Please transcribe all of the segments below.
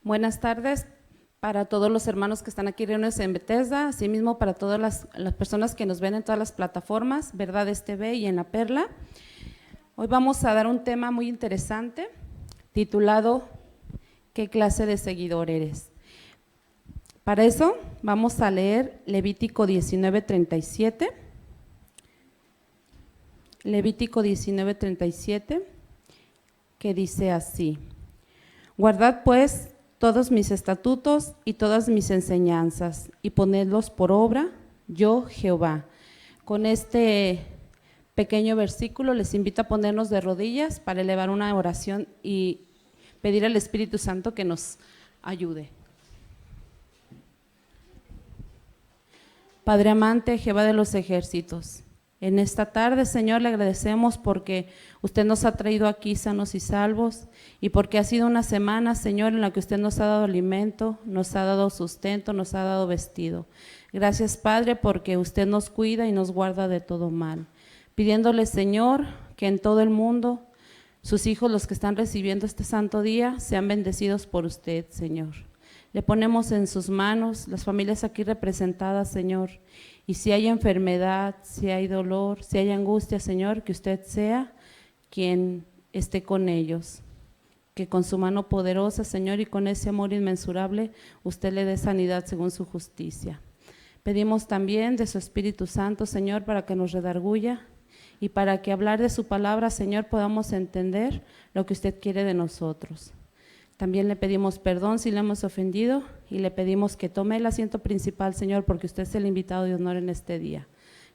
Buenas tardes para todos los hermanos que están aquí reunidos en Bethesda, asimismo para todas las personas que nos ven en todas las plataformas, Verdades TV y en La Perla. Hoy vamos a dar un tema muy interesante titulado ¿Qué clase de seguidor eres? Para eso vamos a leer Levítico 19:37. Levítico 19:37, que dice así: Guardad pues todos mis estatutos y todas mis enseñanzas, y ponedlos por obra, yo Jehová. Con este pequeño versículo les invito a ponernos de rodillas para elevar una oración y pedir al Espíritu Santo que nos ayude. Padre amante, Jehová de los ejércitos, en esta tarde, Señor, le agradecemos porque usted nos ha traído aquí sanos y salvos y porque ha sido una semana, Señor, en la que usted nos ha dado alimento, nos ha dado sustento, nos ha dado vestido. Gracias, Padre, porque usted nos cuida y nos guarda de todo mal. Pidiéndole, Señor, que en todo el mundo sus hijos, los que están recibiendo este santo día, sean bendecidos por usted, Señor. Le ponemos en sus manos las familias aquí representadas, Señor. Y si hay enfermedad, si hay dolor, si hay angustia, Señor, que usted sea quien esté con ellos. Que con su mano poderosa, Señor, y con ese amor inmensurable, usted le dé sanidad según su justicia. Pedimos también de su Espíritu Santo, Señor, para que nos redarguya y para que hablar de su palabra, Señor, podamos entender lo que usted quiere de nosotros. También le pedimos perdón si le hemos ofendido y le pedimos que tome el asiento principal, Señor, porque usted es el invitado de honor en este día.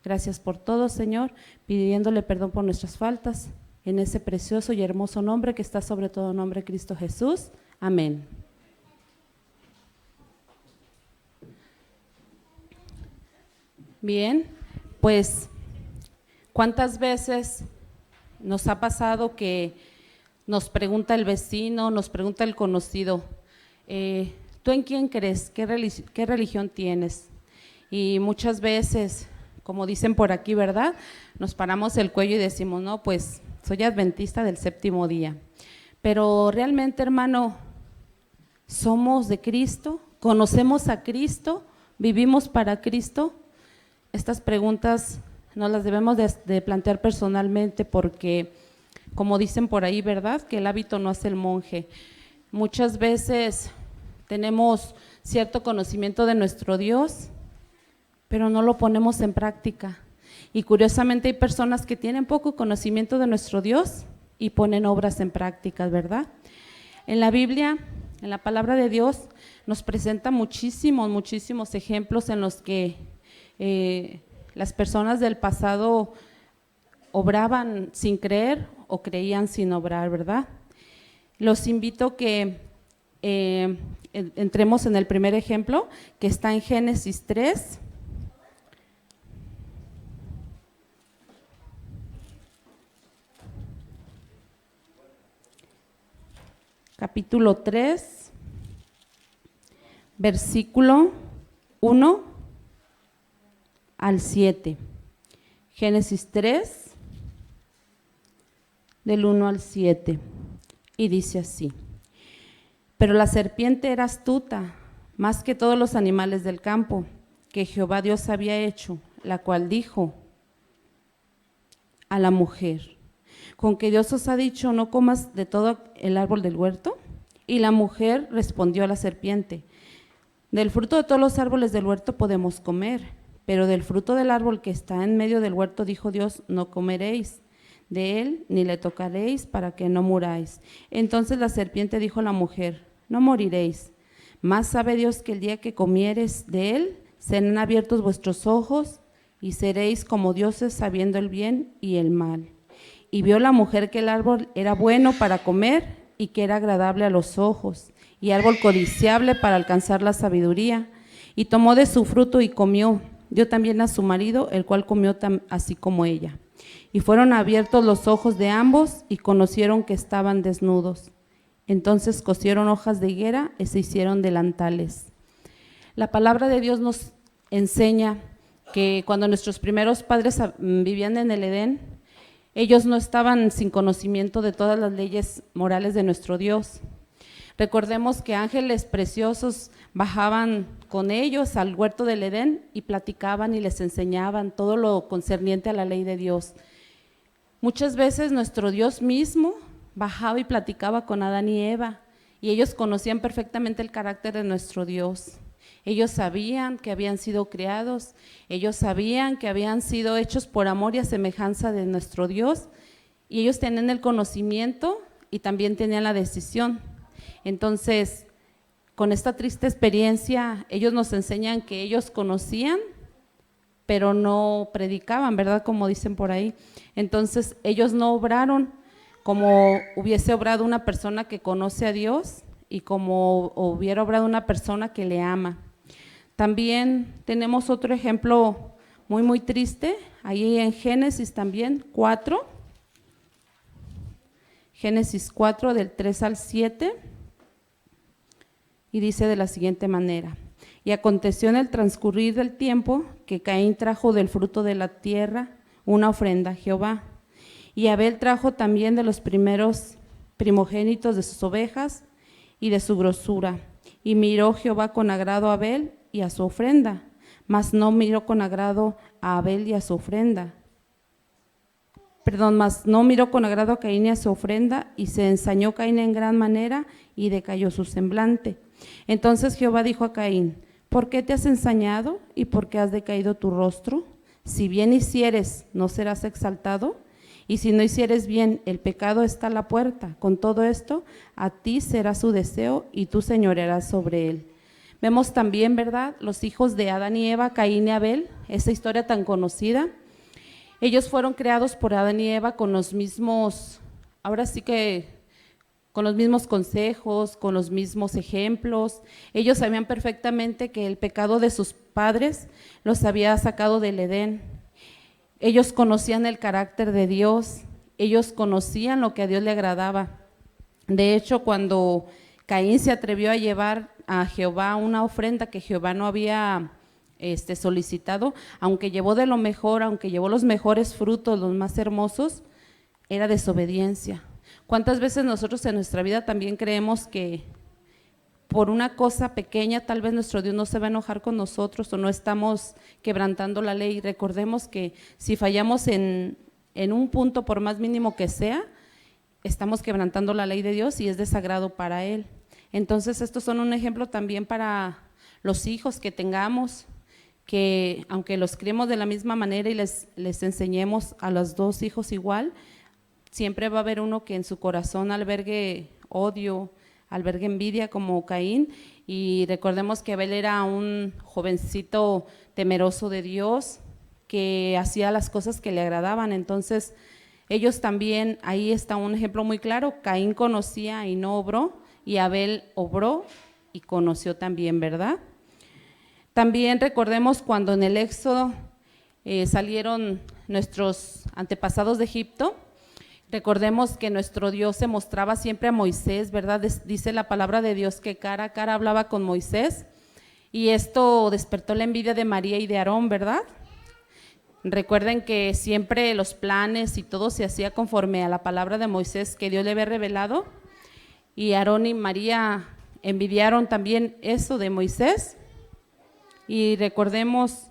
Gracias por todo, Señor, pidiéndole perdón por nuestras faltas, en ese precioso y hermoso nombre que está sobre todo nombre, Cristo Jesús. Amén. Bien, pues, ¿cuántas veces nos ha pasado que nos pregunta el vecino, nos pregunta el conocido, ¿tú en quién crees? ¿Qué religión tienes? Y muchas veces, como dicen por aquí, ¿verdad? Nos paramos el cuello y decimos, no, pues soy adventista del séptimo día. Pero realmente, hermano, ¿somos de Cristo? ¿Conocemos a Cristo? ¿Vivimos para Cristo? Estas preguntas nos las debemos de plantear personalmente porque, como dicen por ahí, ¿verdad? Que el hábito no hace el monje. Muchas veces tenemos cierto conocimiento de nuestro Dios, pero no lo ponemos en práctica. Y curiosamente hay personas que tienen poco conocimiento de nuestro Dios y ponen obras en práctica, ¿verdad? En la Biblia, en la palabra de Dios, nos presenta muchísimos ejemplos en los que las personas del pasado obraban sin creer o creían sin obrar, ¿verdad? Los invito que entremos en el primer ejemplo, que está en Génesis 3. Capítulo 3, versículo 1 al 7. Génesis 3, del 1 al 7, y dice así: Pero la serpiente era astuta, más que todos los animales del campo, que Jehová Dios había hecho, la cual dijo a la mujer: ¿Con que Dios os ha dicho, no comas de todo el árbol del huerto? Y la mujer respondió a la serpiente: Del fruto de todos los árboles del huerto podemos comer, pero del fruto del árbol que está en medio del huerto, dijo Dios, no comeréis de él, ni le tocaréis, para que no muráis. Entonces la serpiente dijo a la mujer: No moriréis, más sabe Dios que el día que comieres de él, serán abiertos vuestros ojos, y seréis como dioses, sabiendo el bien y el mal. Y vio la mujer que el árbol era bueno para comer, y que era agradable a los ojos, y árbol codiciable para alcanzar la sabiduría. Y tomó de su fruto y comió, dio también a su marido, el cual comió así como ella. Y fueron abiertos los ojos de ambos y conocieron que estaban desnudos. Entonces cosieron hojas de higuera y se hicieron delantales. La palabra de Dios nos enseña que cuando nuestros primeros padres vivían en el Edén, ellos no estaban sin conocimiento de todas las leyes morales de nuestro Dios. Recordemos que ángeles preciosos bajaban con ellos al huerto del Edén y platicaban y les enseñaban todo lo concerniente a la ley de Dios. Muchas veces nuestro Dios mismo bajaba y platicaba con Adán y Eva, y ellos conocían perfectamente el carácter de nuestro Dios. Ellos sabían que habían sido creados, ellos sabían que habían sido hechos por amor y a semejanza de nuestro Dios, y ellos tenían el conocimiento y también tenían la decisión. Entonces, con esta triste experiencia, ellos nos enseñan que ellos conocían, pero no predicaban, ¿verdad? Como dicen por ahí. Entonces, ellos no obraron como hubiese obrado una persona que conoce a Dios y como hubiera obrado una persona que le ama. También tenemos otro ejemplo muy, muy triste, ahí en Génesis también 4, Génesis 4 del 3 al 7, y dice de la siguiente manera: y aconteció en el transcurrir del tiempo que Caín trajo del fruto de la tierra una ofrenda a Jehová, y Abel trajo también de los primeros primogénitos de sus ovejas y de su grosura, y miró Jehová con agrado a Abel y a su ofrenda, mas no miró con agrado a Abel y a su ofrenda. Mas no miró con agrado a Caín y a su ofrenda, y se ensañó Caín en gran manera y decayó su semblante. Entonces Jehová dijo a Caín: ¿por qué te has ensañado y por qué has decaído tu rostro? Si bien hicieres, ¿no serás exaltado? Y si no hicieres bien, el pecado está a la puerta. Con todo esto, a ti será su deseo y tú señorearás sobre él. Vemos también, ¿verdad?, los hijos de Adán y Eva, Caín y Abel, esa historia tan conocida. Ellos fueron creados por Adán y Eva con los mismos, ahora sí que con los mismos consejos, con los mismos ejemplos. Ellos sabían perfectamente que el pecado de sus padres los había sacado del Edén. Ellos conocían el carácter de Dios, ellos conocían lo que a Dios le agradaba. De hecho, cuando Caín se atrevió a llevar a Jehová una ofrenda que Jehová no había solicitado, aunque llevó de lo mejor, aunque llevó los mejores frutos, los más hermosos, era desobediencia. ¿Cuántas veces nosotros en nuestra vida también creemos que por una cosa pequeña tal vez nuestro Dios no se va a enojar con nosotros o no estamos quebrantando la ley? Recordemos que si fallamos en un punto, por más mínimo que sea, estamos quebrantando la ley de Dios y es desagrado para Él. Entonces estos son un ejemplo también para los hijos que tengamos, que aunque los criemos de la misma manera y les enseñemos a los dos hijos igual, siempre va a haber uno que en su corazón albergue odio, albergue envidia como Caín. Y recordemos que Abel era un jovencito temeroso de Dios que hacía las cosas que le agradaban. Entonces ellos también, ahí está un ejemplo muy claro: Caín conocía y no obró, y Abel obró y conoció también, ¿verdad? También recordemos cuando en el Éxodo salieron nuestros antepasados de Egipto. Recordemos que nuestro Dios se mostraba siempre a Moisés, ¿verdad? Dice la palabra de Dios que cara a cara hablaba con Moisés, y esto despertó la envidia de María y de Aarón, ¿verdad? Recuerden que siempre los planes y todo se hacía conforme a la palabra de Moisés que Dios le había revelado, y Aarón y María envidiaron también eso de Moisés. Y recordemos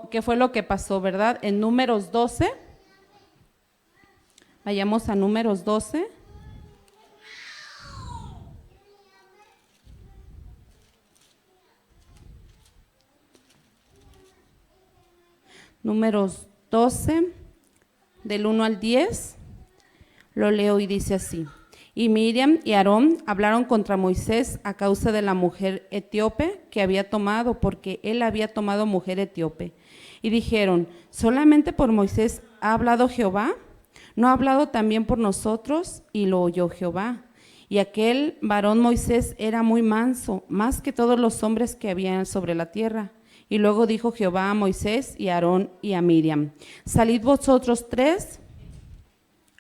qué fue lo que pasó, ¿verdad? En Números 12, vayamos a Números 12. Números 12, del 1 al 10, lo leo y dice así: y Miriam y Aarón hablaron contra Moisés a causa de la mujer etíope que había tomado, porque él había tomado mujer etíope. Y dijeron: ¿solamente por Moisés ha hablado Jehová? ¿No ha hablado también por nosotros? Y lo oyó Jehová. Y aquel varón Moisés era muy manso, más que todos los hombres que habían sobre la tierra. Y luego dijo Jehová a Moisés y a Aarón y a Miriam: salid vosotros tres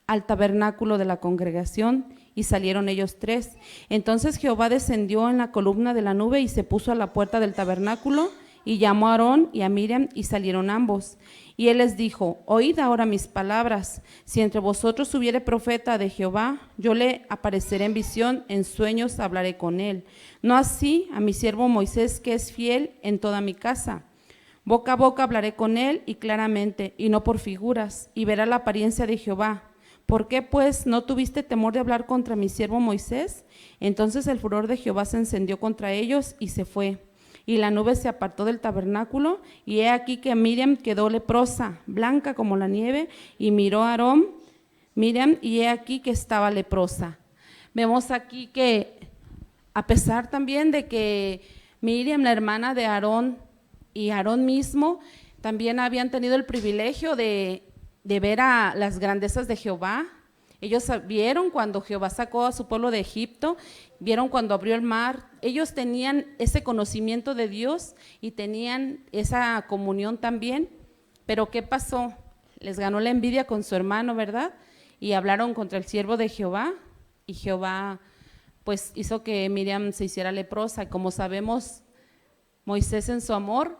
al tabernáculo de la congregación. Y salieron ellos tres. Entonces Jehová descendió en la columna de la nube y se puso a la puerta del tabernáculo, y llamó a Aarón y a Miriam, y salieron ambos. Y él les dijo: oíd ahora mis palabras. Si entre vosotros hubiere profeta de Jehová, yo le apareceré en visión, en sueños hablaré con él. No así a mi siervo Moisés, que es fiel en toda mi casa. Boca a boca hablaré con él, y claramente, y no por figuras, y verá la apariencia de Jehová. ¿Por qué, pues, no tuviste temor de hablar contra mi siervo Moisés? Entonces el furor de Jehová se encendió contra ellos, y se fue. Y la nube se apartó del tabernáculo, y he aquí que Miriam quedó leprosa, blanca como la nieve, y miró a Aarón, Miriam, y he aquí que estaba leprosa. Vemos aquí que, a pesar también de que Miriam, la hermana de Aarón, y Aarón mismo, también habían tenido el privilegio de ver a las grandezas de Jehová. Ellos vieron cuando Jehová sacó a su pueblo de Egipto, vieron cuando abrió el mar. Ellos tenían ese conocimiento de Dios y tenían esa comunión también. Pero ¿qué pasó? Les ganó la envidia con su hermano, ¿verdad? Y hablaron contra el siervo de Jehová, y Jehová pues hizo que Miriam se hiciera leprosa. Como sabemos, Moisés en su amor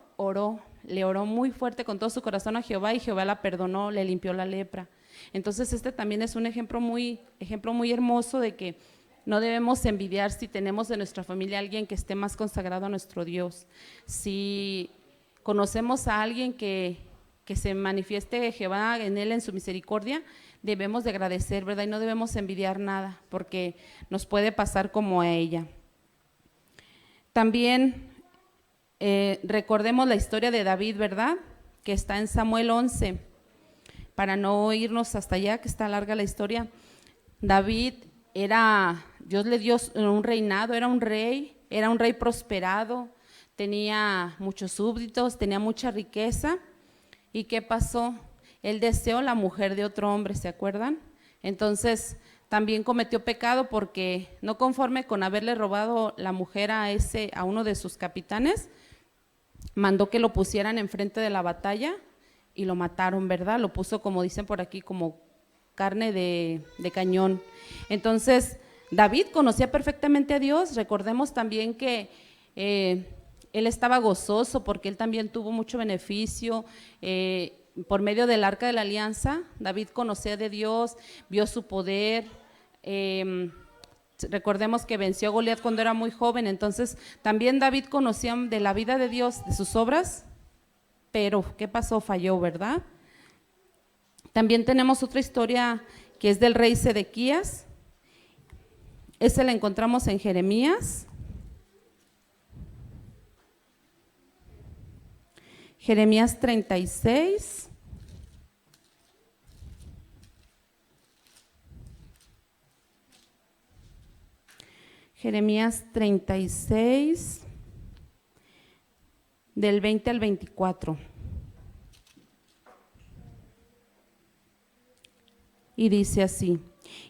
le oró muy fuerte con todo su corazón a Jehová, y Jehová la perdonó, le limpió la lepra. Entonces este también es un ejemplo muy hermoso de que no debemos envidiar si tenemos de nuestra familia alguien que esté más consagrado a nuestro Dios. Si conocemos a alguien que se manifieste Jehová en él, en su misericordia, debemos de agradecer, ¿verdad? Y no debemos envidiar nada, porque nos puede pasar como a ella. También recordemos la historia de David, ¿verdad? Que está en Samuel 11, para no irnos hasta allá, que está larga la historia. David Dios le dio un reinado, era un rey prosperado, tenía muchos súbditos, tenía mucha riqueza. ¿Y qué pasó? Él deseó la mujer de otro hombre, ¿se acuerdan? Entonces también cometió pecado, porque no conforme con haberle robado la mujer a uno de sus capitanes, mandó que lo pusieran enfrente de la batalla y lo mataron, ¿verdad? Lo puso, como dicen por aquí, como carne de cañón. Entonces David conocía perfectamente a Dios. Recordemos también que él estaba gozoso porque él también tuvo mucho beneficio por medio del arca de la alianza. David conocía de Dios, vio su poder. Recordemos que venció a Goliat cuando era muy joven. Entonces también David conocía de la vida de Dios, de sus obras, pero ¿qué pasó? Falló, ¿verdad? También tenemos otra historia que es del rey Sedequías. Esa la encontramos en Jeremías. Jeremías 36. Jeremías 36, del 20 al 24. Y dice así: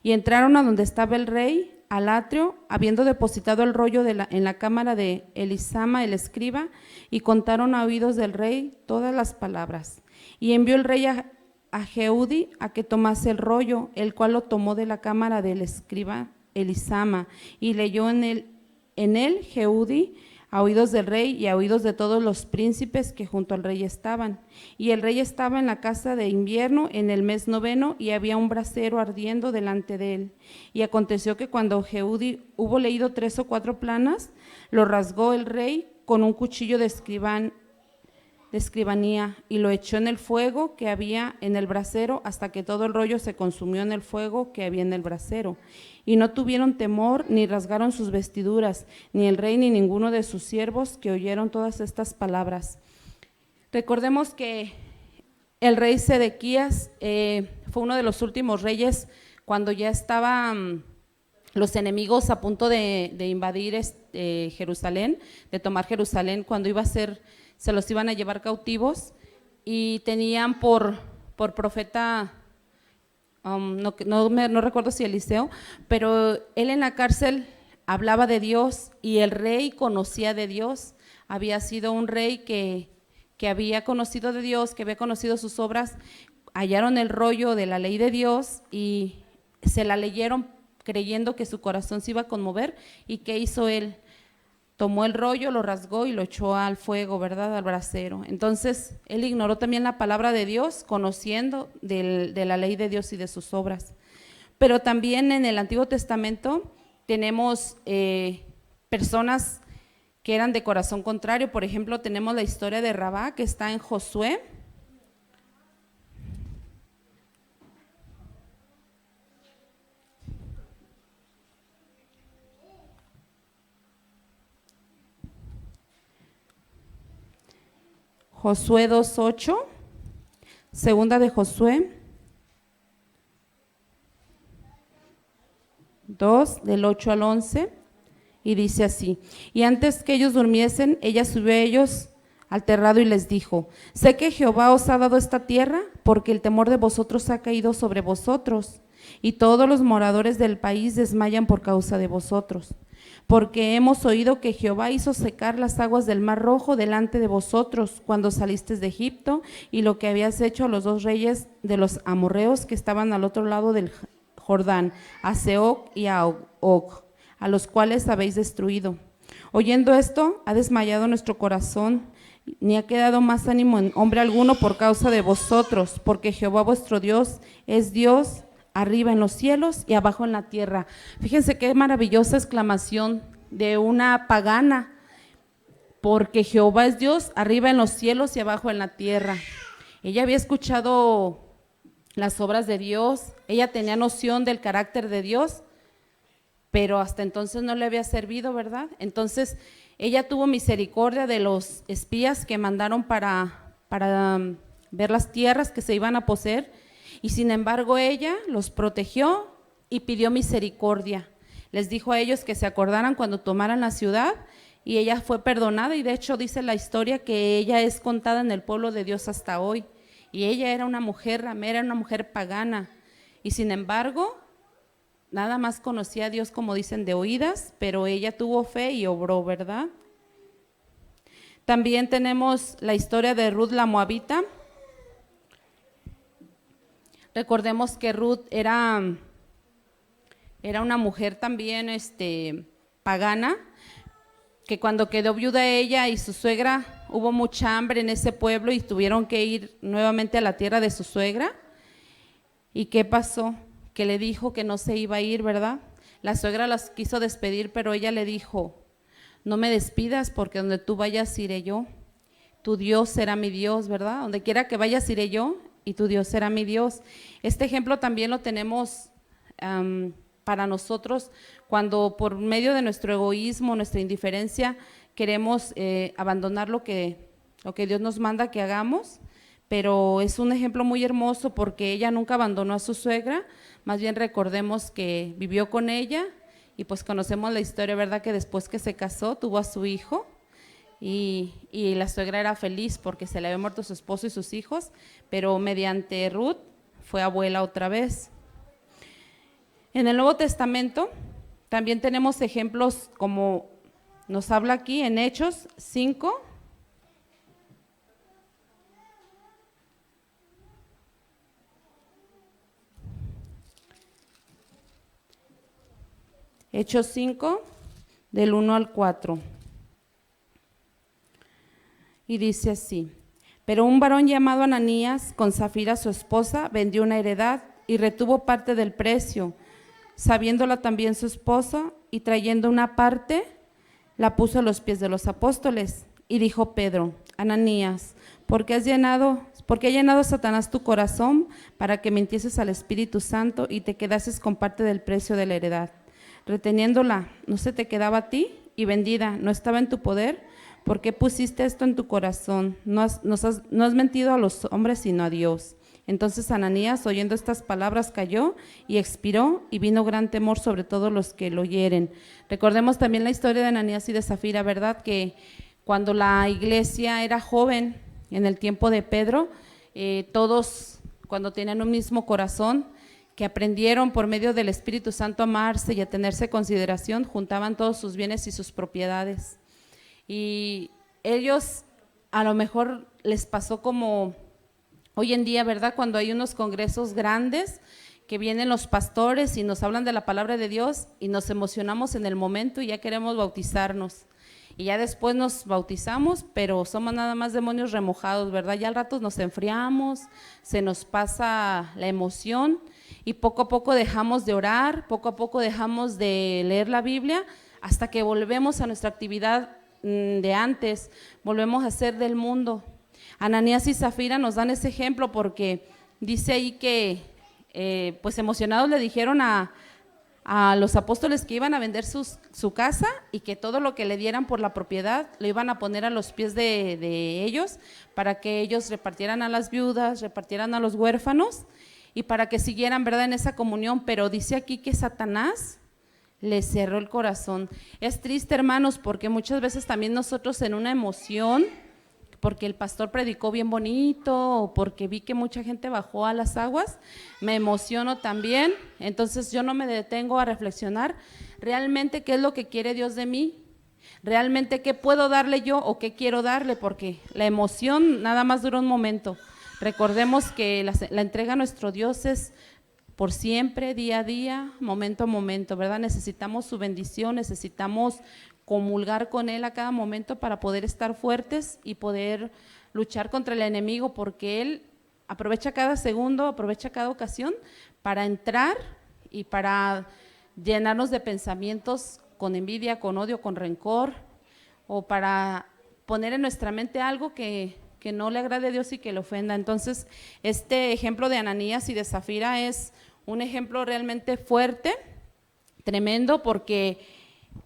y entraron a donde estaba el rey, al atrio, habiendo depositado el rollo en la cámara de Elisama el escriba, y contaron a oídos del rey todas las palabras. Y envió el rey a Jehudi a que tomase el rollo, el cual lo tomó de la cámara del escriba Elisama, y leyó en él Jehudi a oídos del rey y a oídos de todos los príncipes que junto al rey estaban. Y el rey estaba en la casa de invierno en el mes 9, y había un brasero ardiendo delante de él. Y aconteció que cuando Jehudi hubo leído 3 o 4 planas, lo rasgó el rey con un cuchillo de escribanía, y lo echó en el fuego que había en el brasero, hasta que todo el rollo se consumió en el fuego que había en el brasero. Y no tuvieron temor, ni rasgaron sus vestiduras, ni el rey ni ninguno de sus siervos, que oyeron todas estas palabras. Recordemos que el rey Sedequías fue uno de los últimos reyes cuando ya estaban los enemigos a punto de invadir Jerusalén, de tomar Jerusalén, cuando se los iban a llevar cautivos, y tenían por profeta, no recuerdo si Eliseo, pero él en la cárcel hablaba de Dios, y el rey conocía de Dios, había sido un rey que había conocido de Dios, que había conocido sus obras. Hallaron el rollo de la ley de Dios y se la leyeron creyendo que su corazón se iba a conmover. ¿Y qué hizo él? Tomó el rollo, lo rasgó y lo echó al fuego, ¿verdad? Al brasero. Entonces, él ignoró también la palabra de Dios, conociendo de la ley de Dios y de sus obras. Pero también en el Antiguo Testamento tenemos personas que eran de corazón contrario. Por ejemplo, tenemos la historia de Rabá, que está en Josué. Josué 2:8, segunda de Josué 2, del 8 al 11, y dice así: y antes que ellos durmiesen, ella subió a ellos al terrado y les dijo: sé que Jehová os ha dado esta tierra, porque el temor de vosotros ha caído sobre vosotros, y todos los moradores del país desmayan por causa de vosotros. Porque hemos oído que Jehová hizo secar las aguas del Mar Rojo delante de vosotros cuando salisteis de Egipto, y lo que habías hecho a los dos reyes de los amorreos que estaban al otro lado del Jordán, a Sehón y a Og, a los cuales habéis destruido. Oyendo esto, ha desmayado nuestro corazón, ni ha quedado más ánimo en hombre alguno por causa de vosotros, porque Jehová vuestro Dios es Dios arriba en los cielos y abajo en la tierra. Fíjense qué maravillosa exclamación de una pagana, porque Jehová es Dios arriba en los cielos y abajo en la tierra. Ella había escuchado las obras de Dios, ella tenía noción del carácter de Dios, pero hasta entonces no le había servido, ¿verdad? Entonces ella tuvo misericordia de los espías que mandaron para ver las tierras que se iban a poseer, y sin embargo ella los protegió y pidió misericordia. Les dijo a ellos que se acordaran cuando tomaran la ciudad, y ella fue perdonada, y de hecho dice la historia que ella es contada en el pueblo de Dios hasta hoy. Y ella era una mujer ramera, una mujer pagana, y sin embargo nada más conocía a Dios, como dicen, de oídas, pero ella tuvo fe y obró, ¿verdad? También tenemos la historia de Ruth la Moabita. Recordemos que Ruth era una mujer también pagana, que cuando quedó viuda ella y su suegra, hubo mucha hambre en ese pueblo y tuvieron que ir nuevamente a la tierra de su suegra. ¿Y qué pasó? Que le dijo que no se iba a ir, ¿verdad? La suegra las quiso despedir, pero ella le dijo: no me despidas, porque donde tú vayas iré yo, tu Dios será mi Dios, ¿verdad? Donde quiera que vayas iré yo, y tu Dios será mi Dios. Este ejemplo también lo tenemos para nosotros cuando por medio de nuestro egoísmo, nuestra indiferencia, queremos abandonar lo que Dios nos manda que hagamos. Pero es un ejemplo muy hermoso, porque ella nunca abandonó a su suegra, más bien recordemos que vivió con ella, y pues conocemos la historia, ¿verdad? Que después que se casó tuvo a su hijo. Y la suegra era feliz porque se le había muerto su esposo y sus hijos, pero mediante Ruth fue abuela otra vez. En el Nuevo Testamento también tenemos ejemplos, como nos habla aquí en Hechos 5. Hechos 5, del 1 al 4. Y dice así: pero un varón llamado Ananías, con Safira su esposa, vendió una heredad y retuvo parte del precio, sabiéndola también su esposa, y trayendo una parte, la puso a los pies de los apóstoles. Y dijo Pedro: Ananías, ¿por qué ha llenado Satanás tu corazón para que mintieses al Espíritu Santo y te quedases con parte del precio de la heredad? Reteniéndola, ¿no se te quedaba a ti? Y vendida, ¿no estaba en tu poder? ¿Por qué pusiste esto en tu corazón? No has mentido a los hombres, sino a Dios. Entonces Ananías, oyendo estas palabras, cayó y expiró, y vino gran temor sobre todos los que lo oyeren. Recordemos también la historia de Ananías y de Safira, ¿verdad? Que cuando la iglesia era joven, en el tiempo de Pedro, todos, cuando tenían un mismo corazón, que aprendieron por medio del Espíritu Santo a amarse y a tenerse consideración, juntaban todos sus bienes y sus propiedades. Y ellos a lo mejor les pasó como hoy en día, ¿verdad? Cuando hay unos congresos grandes que vienen los pastores y nos hablan de la palabra de Dios y nos emocionamos en el momento y ya queremos bautizarnos. Y ya después nos bautizamos, pero somos nada más demonios remojados, ¿verdad? Ya al rato nos enfriamos, se nos pasa la emoción y poco a poco dejamos de orar, poco a poco dejamos de leer la Biblia hasta que volvemos a nuestra actividad de antes, volvemos a ser del mundo. Ananías y Zafira nos dan ese ejemplo porque dice ahí que pues emocionados le dijeron a los apóstoles que iban a vender su casa y que todo lo que le dieran por la propiedad lo iban a poner a los pies de ellos para que ellos repartieran a las viudas, repartieran a los huérfanos y para que siguieran, ¿verdad?, en esa comunión. Pero dice aquí que Satanás les cerró el corazón. Es triste, hermanos, porque muchas veces también nosotros en una emoción, porque el pastor predicó bien bonito o porque vi que mucha gente bajó a las aguas, me emociono también, entonces yo no me detengo a reflexionar realmente qué es lo que quiere Dios de mí, realmente qué puedo darle yo o qué quiero darle, porque la emoción nada más dura un momento. Recordemos que la entrega a nuestro Dios es por siempre, día a día, momento a momento, ¿verdad? Necesitamos su bendición, necesitamos comulgar con Él a cada momento para poder estar fuertes y poder luchar contra el enemigo, porque Él aprovecha cada segundo, aprovecha cada ocasión para entrar y para llenarnos de pensamientos con envidia, con odio, con rencor, o para poner en nuestra mente algo que no le agrade a Dios y que le ofenda. Entonces, este ejemplo de Ananías y de Zafira es un ejemplo realmente fuerte, tremendo, porque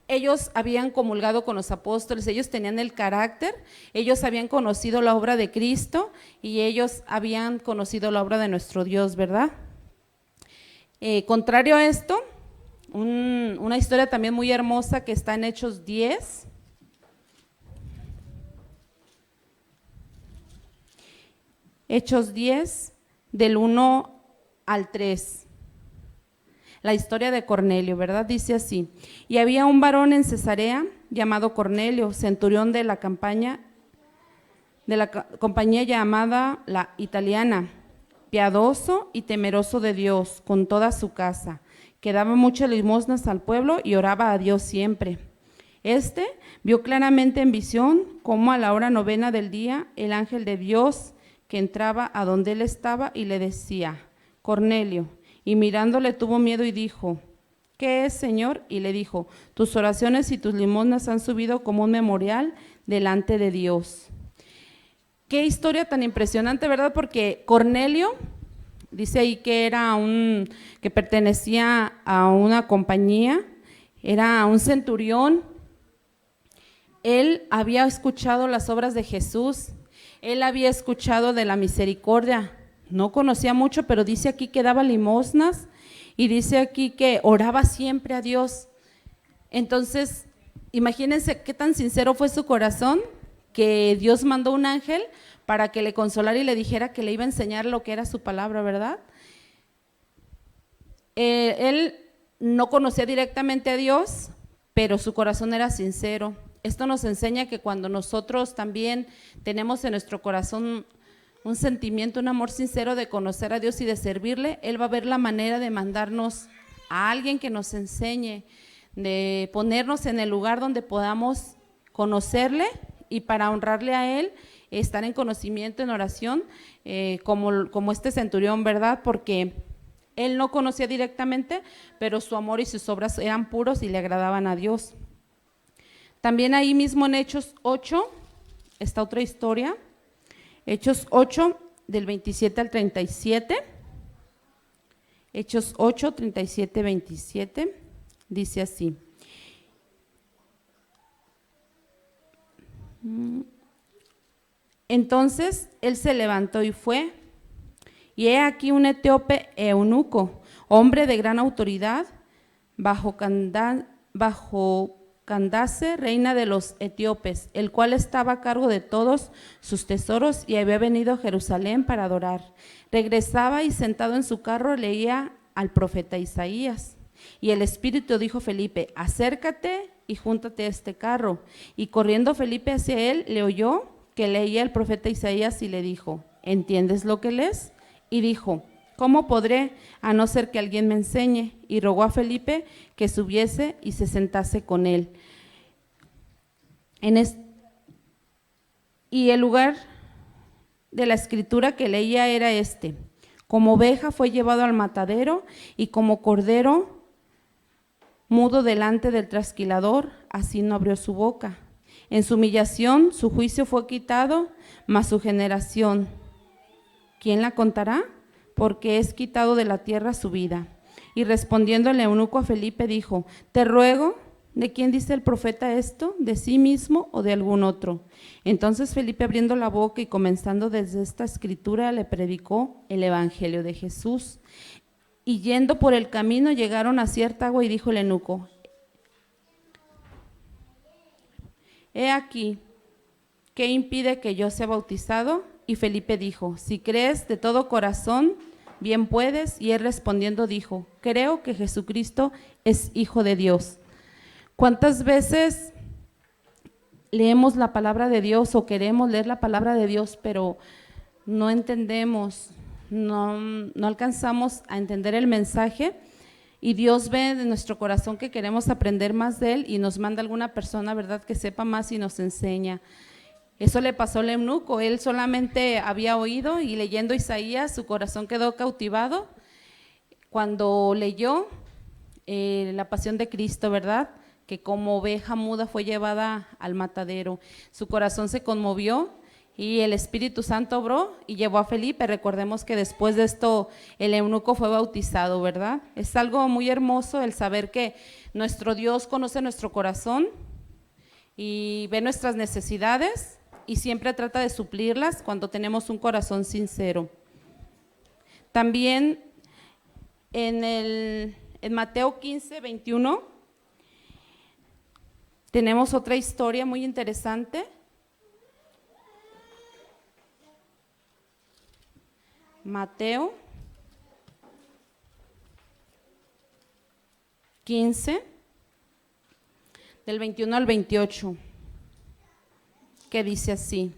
ellos habían comulgado con los apóstoles, ellos tenían el carácter, ellos habían conocido la obra de Cristo y ellos habían conocido la obra de nuestro Dios, ¿verdad? Contrario a esto, una historia también muy hermosa que está en Hechos 10. Hechos 10, del 1 al 3. La historia de Cornelio, ¿verdad? Dice así: y había un varón en Cesarea llamado Cornelio, centurión de la compañía llamada la Italiana, piadoso y temeroso de Dios con toda su casa, que daba muchas limosnas al pueblo y oraba a Dios siempre. Este vio claramente en visión cómo a la hora 9 del día el ángel de Dios que entraba a donde él estaba y le decía: Cornelio. Y mirándole tuvo miedo y dijo: ¿qué es, Señor? Y le dijo: tus oraciones y tus limosnas han subido como un memorial delante de Dios. Qué historia tan impresionante, ¿verdad? Porque Cornelio dice ahí que que pertenecía a una compañía, era un centurión. Él había escuchado las obras de Jesús, él había escuchado de la misericordia. No conocía mucho, pero dice aquí que daba limosnas y dice aquí que oraba siempre a Dios. Entonces, imagínense qué tan sincero fue su corazón, que Dios mandó un ángel para que le consolara y le dijera que le iba a enseñar lo que era su palabra, ¿verdad? Él no conocía directamente a Dios, pero su corazón era sincero. Esto nos enseña que cuando nosotros también tenemos en nuestro corazón un sentimiento, un amor sincero de conocer a Dios y de servirle, Él va a ver la manera de mandarnos a alguien que nos enseñe, de ponernos en el lugar donde podamos conocerle y para honrarle a Él, estar en conocimiento, en oración, como este centurión, ¿verdad? Porque él no conocía directamente, pero su amor y sus obras eran puros y le agradaban a Dios. También ahí mismo en Hechos 8 está otra historia. Hechos 8, del 27 al 37. Hechos 8, 37, 27. Dice así: entonces él se levantó y fue, y he aquí un etíope eunuco, hombre de gran autoridad, bajo Candace, reina de los etíopes, el cual estaba a cargo de todos sus tesoros y había venido a Jerusalén para adorar. Regresaba y sentado en su carro leía al profeta Isaías. Y el Espíritu dijo a Felipe: acércate y júntate a este carro. Y corriendo Felipe hacia él, le oyó que leía el profeta Isaías y le dijo, ¿entiendes lo que lees? Y dijo, ¿cómo podré, a no ser que alguien me enseñe? Y rogó a Felipe que subiese y se sentase con él. Y el lugar de la escritura que leía era este: como oveja fue llevado al matadero, y como cordero mudo delante del trasquilador, así no abrió su boca. En su humillación su juicio fue quitado, mas su generación, ¿quién la contará? Porque es quitado de la tierra su vida. Y respondiendo el eunuco a Felipe dijo, te ruego, ¿de quién dice el profeta esto? ¿De sí mismo o de algún otro? Entonces Felipe, abriendo la boca y comenzando desde esta escritura, le predicó el evangelio de Jesús. Y yendo por el camino llegaron a cierta agua y dijo el eunuco, he aquí, ¿qué impide que yo sea bautizado? Y Felipe dijo, si crees de todo corazón, bien puedes. Y él respondiendo dijo, creo que Jesucristo es Hijo de Dios. ¿Cuántas veces leemos la palabra de Dios o queremos leer la palabra de Dios, pero no entendemos, no alcanzamos a entender el mensaje? Y Dios ve de nuestro corazón que queremos aprender más de Él y nos manda alguna persona, ¿verdad?, que sepa más y nos enseña. Eso le pasó al eunuco, él solamente había oído y leyendo Isaías su corazón quedó cautivado cuando leyó la pasión de Cristo, ¿verdad?, que como oveja muda fue llevada al matadero. Su corazón se conmovió y el Espíritu Santo obró y llevó a Felipe. Recordemos que después de esto el eunuco fue bautizado, ¿verdad? Es algo muy hermoso el saber que nuestro Dios conoce nuestro corazón y ve nuestras necesidades y siempre trata de suplirlas cuando tenemos un corazón sincero. También en Mateo 15, 21 tenemos otra historia muy interesante. Mateo 15, del 21 al 28, que dice así: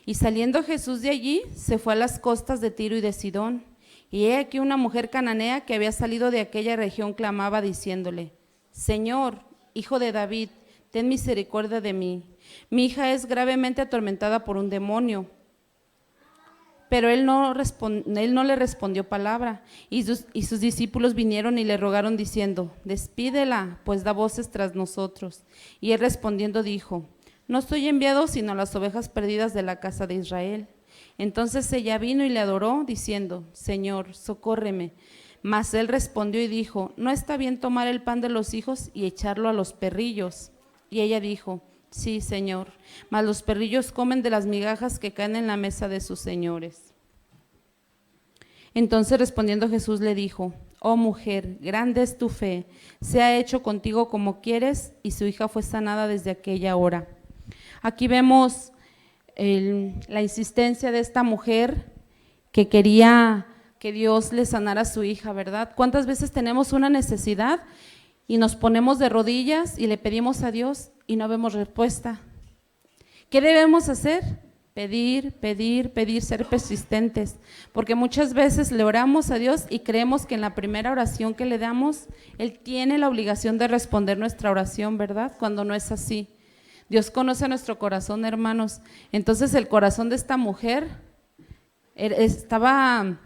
y saliendo Jesús de allí, se fue a las costas de Tiro y de Sidón, y he aquí una mujer cananea que había salido de aquella región clamaba diciéndole, Señor, Hijo de David, ten misericordia de mí, mi hija es gravemente atormentada por un demonio. Pero él no le respondió palabra, y sus discípulos vinieron y le rogaron diciendo, despídela, pues da voces tras nosotros. Y él respondiendo dijo, no soy enviado sino a las ovejas perdidas de la casa de Israel. Entonces ella vino y le adoró, diciendo, Señor, socórreme. Mas él respondió y dijo, no está bien tomar el pan de los hijos y echarlo a los perrillos. Y ella dijo, sí, Señor, mas los perrillos comen de las migajas que caen en la mesa de sus señores. Entonces respondiendo Jesús le dijo, oh mujer, grande es tu fe, sea hecho contigo como quieres, y su hija fue sanada desde aquella hora. Aquí vemos la insistencia de esta mujer que quería que Dios le sanara a su hija, ¿verdad? ¿Cuántas veces tenemos una necesidad y nos ponemos de rodillas y le pedimos a Dios y no vemos respuesta? ¿Qué debemos hacer? Pedir, pedir, pedir, ser persistentes, porque muchas veces le oramos a Dios y creemos que en la primera oración que le damos, Él tiene la obligación de responder nuestra oración, ¿verdad? Cuando no es así. Dios conoce nuestro corazón, hermanos. Entonces el corazón de esta mujer estaba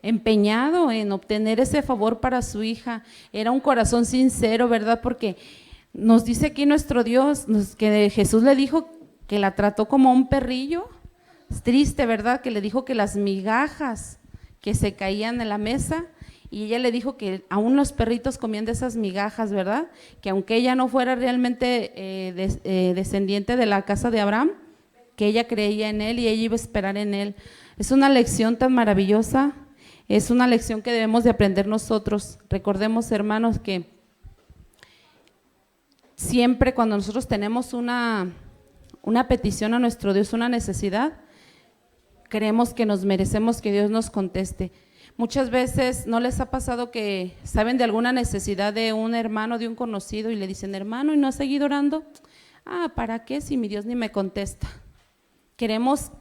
empeñado en obtener ese favor para su hija. Era un corazón sincero, ¿verdad? Porque nos dice aquí nuestro Dios que Jesús le dijo que la trató como un perrillo. Es triste, ¿verdad? Que le dijo que las migajas que se caían en la mesa, y ella le dijo que aún los perritos comían de esas migajas, ¿verdad? Que aunque ella no fuera realmente descendiente de la casa de Abraham, que ella creía en él y ella iba a esperar en él. Es una lección tan maravillosa, es una lección que debemos de aprender nosotros. Recordemos, hermanos, que siempre cuando nosotros tenemos una petición a nuestro Dios, una necesidad, creemos que nos merecemos que Dios nos conteste. Muchas veces no les ha pasado que saben de alguna necesidad de un hermano, de un conocido y le dicen, hermano, ¿y no has seguido orando? Ah, ¿para qué si mi Dios ni me contesta? Queremos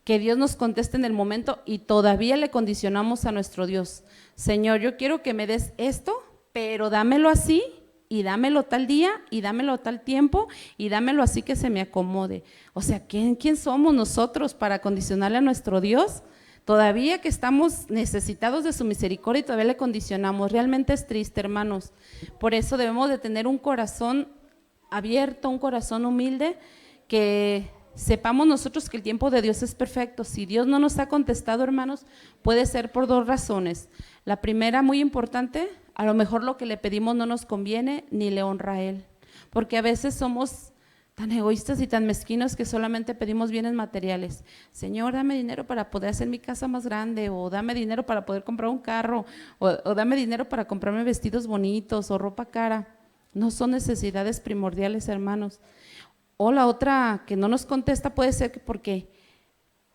que Dios nos conteste en el momento y todavía le condicionamos a nuestro Dios. Señor, yo quiero que me des esto, pero dámelo así y dámelo tal día y dámelo tal tiempo y dámelo así que se me acomode. O sea, ¿quién somos nosotros para condicionarle a nuestro Dios? Todavía que estamos necesitados de su misericordia y todavía le condicionamos. Realmente es triste, hermanos. Por eso debemos de tener un corazón abierto, un corazón humilde, que sepamos nosotros que el tiempo de Dios es perfecto. Si Dios no nos ha contestado, hermanos, puede ser por dos razones. La primera, muy importante, a lo mejor lo que le pedimos no nos conviene ni le honra a Él, porque a veces somos tan egoístas y tan mezquinos que solamente pedimos bienes materiales. Señor, dame dinero para poder hacer mi casa más grande, o dame dinero para poder comprar un carro, o dame dinero para comprarme vestidos bonitos o ropa cara. No son necesidades primordiales, hermanos. O la otra que no nos contesta puede ser que porque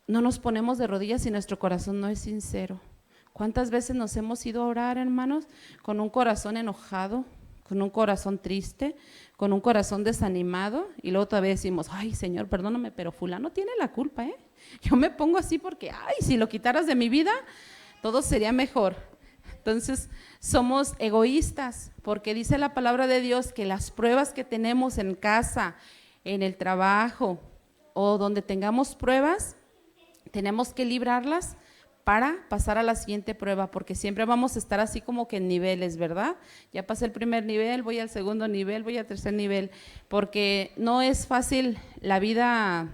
no nos ponemos de rodillas y nuestro corazón no es sincero. ¿Cuántas veces nos hemos ido a orar, hermanos, con un corazón enojado, con un corazón triste, con un corazón desanimado, y luego todavía decimos, ay Señor, perdóname, pero fulano tiene la culpa, yo me pongo así porque, ay, si lo quitaras de mi vida, todo sería mejor? Entonces somos egoístas, porque dice la palabra de Dios que las pruebas que tenemos en casa, en el trabajo o donde tengamos pruebas, tenemos que librarlas para pasar a la siguiente prueba, porque siempre vamos a estar así como que en niveles, ¿verdad? Ya pasé el primer nivel, voy al segundo nivel, voy al tercer nivel, porque no es fácil la vida.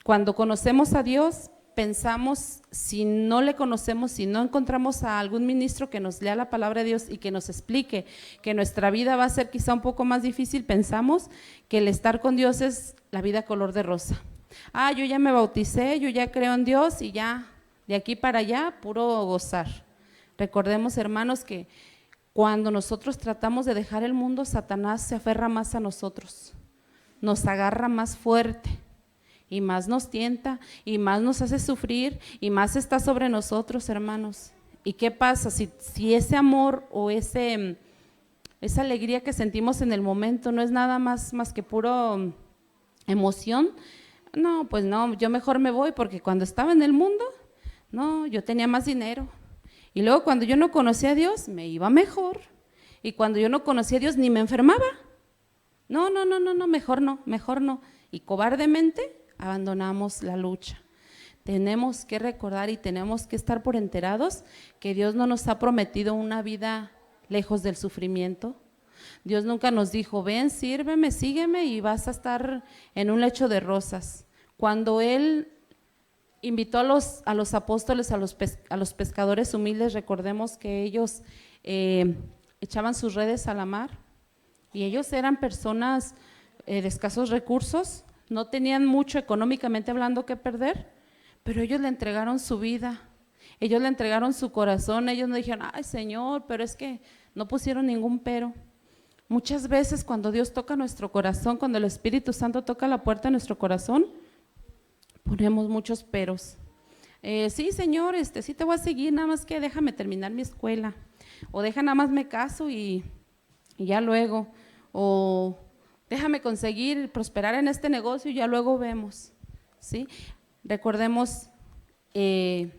Cuando conocemos a Dios, pensamos, si no le conocemos, si no encontramos a algún ministro que nos lea la palabra de Dios y que nos explique que nuestra vida va a ser quizá un poco más difícil, pensamos que el estar con Dios es la vida color de rosa. Ah, yo ya me bauticé, yo ya creo en Dios y ya, de aquí para allá, puro gozar. Recordemos, hermanos, que cuando nosotros tratamos de dejar el mundo, Satanás se aferra más a nosotros, nos agarra más fuerte y más nos tienta y más nos hace sufrir y más está sobre nosotros, hermanos. ¿Y qué pasa? Si ese amor o esa alegría que sentimos en el momento no es nada más que puro emoción, no, pues no, yo mejor me voy, porque cuando estaba en el mundo, no, yo tenía más dinero, y luego cuando yo no conocía a Dios, me iba mejor, y cuando yo no conocía a Dios, ni me enfermaba. No, mejor no, y cobardemente abandonamos la lucha. Tenemos que recordar y tenemos que estar por enterados que Dios no nos ha prometido una vida lejos del sufrimiento. Dios nunca nos dijo, ven, sírveme, sígueme y vas a estar en un lecho de rosas. Cuando Él invitó a los apóstoles, a los pescadores humildes, recordemos que ellos echaban sus redes a la mar, y ellos eran personas de escasos recursos, no tenían mucho económicamente hablando que perder, pero ellos le entregaron su vida, ellos le entregaron su corazón, ellos no dijeron, ay Señor, pero es que no pusieron ningún pero. Muchas veces cuando Dios toca nuestro corazón, cuando el Espíritu Santo toca la puerta de nuestro corazón, ponemos muchos peros. Sí Señor, sí te voy a seguir, nada más que déjame terminar mi escuela, o deja nada más me caso y ya luego, o déjame conseguir prosperar en este negocio y ya luego vemos, ¿sí? Recordemos que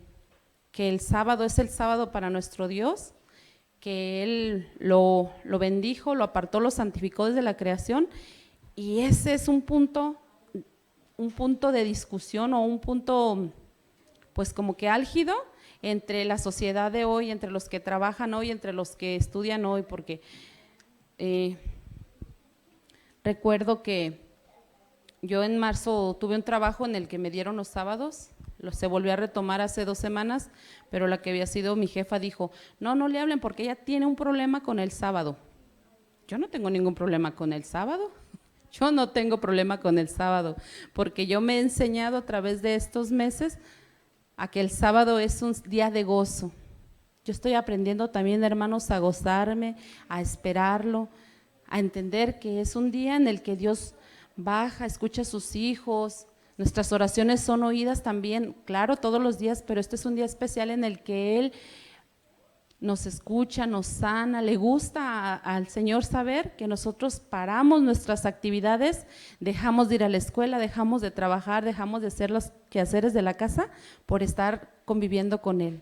el sábado es el sábado para nuestro Dios, que Él lo bendijo, lo apartó, lo santificó desde la creación, y ese es un punto de discusión, o un punto pues como que álgido entre la sociedad de hoy, entre los que trabajan hoy, entre los que estudian hoy, porque recuerdo que yo en marzo tuve un trabajo en el que me dieron los sábados, se volvió a retomar hace 2 semanas, pero la que había sido mi jefa dijo, no le hablen porque ella tiene un problema con el sábado. Yo no tengo ningún problema con el sábado, yo no tengo problema con el sábado, porque yo me he enseñado a través de estos meses a que el sábado es un día de gozo. Yo estoy aprendiendo también, hermanos, a gozarme, a esperarlo, a entender que es un día en el que Dios baja, escucha a sus hijos, Nuestras oraciones son oídas también, claro, todos los días, pero este es un día especial en el que Él nos escucha, nos sana. Le gusta al Señor saber que nosotros paramos nuestras actividades, dejamos de ir a la escuela, dejamos de trabajar, dejamos de hacer los quehaceres de la casa por estar conviviendo con Él.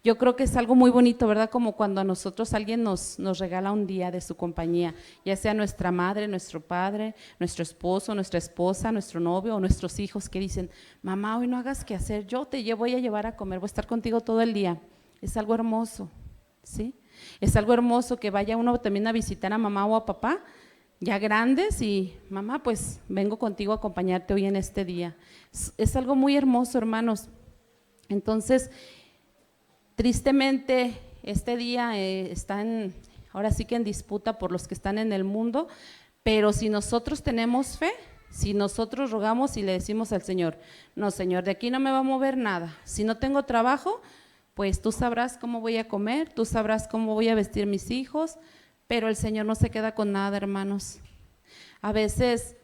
Yo creo que es algo muy bonito, ¿verdad? Como cuando a nosotros alguien nos regala un día de su compañía, ya sea nuestra madre, nuestro padre, nuestro esposo, nuestra esposa, nuestro novio o nuestros hijos que dicen, mamá, hoy no hagas qué hacer, yo te voy a llevar a comer, voy a estar contigo todo el día. Es algo hermoso, ¿sí? Es algo hermoso que vaya uno también a visitar a mamá o a papá, ya grandes, y mamá, pues vengo contigo a acompañarte hoy en este día. Es algo muy hermoso, hermanos. Entonces, tristemente, este día está ahora sí que en disputa por los que están en el mundo, pero si nosotros tenemos fe, si nosotros rogamos y le decimos al Señor, no, Señor, de aquí no me va a mover nada, si no tengo trabajo, pues tú sabrás cómo voy a comer, tú sabrás cómo voy a vestir mis hijos, pero el Señor no se queda con nada, hermanos. A veces,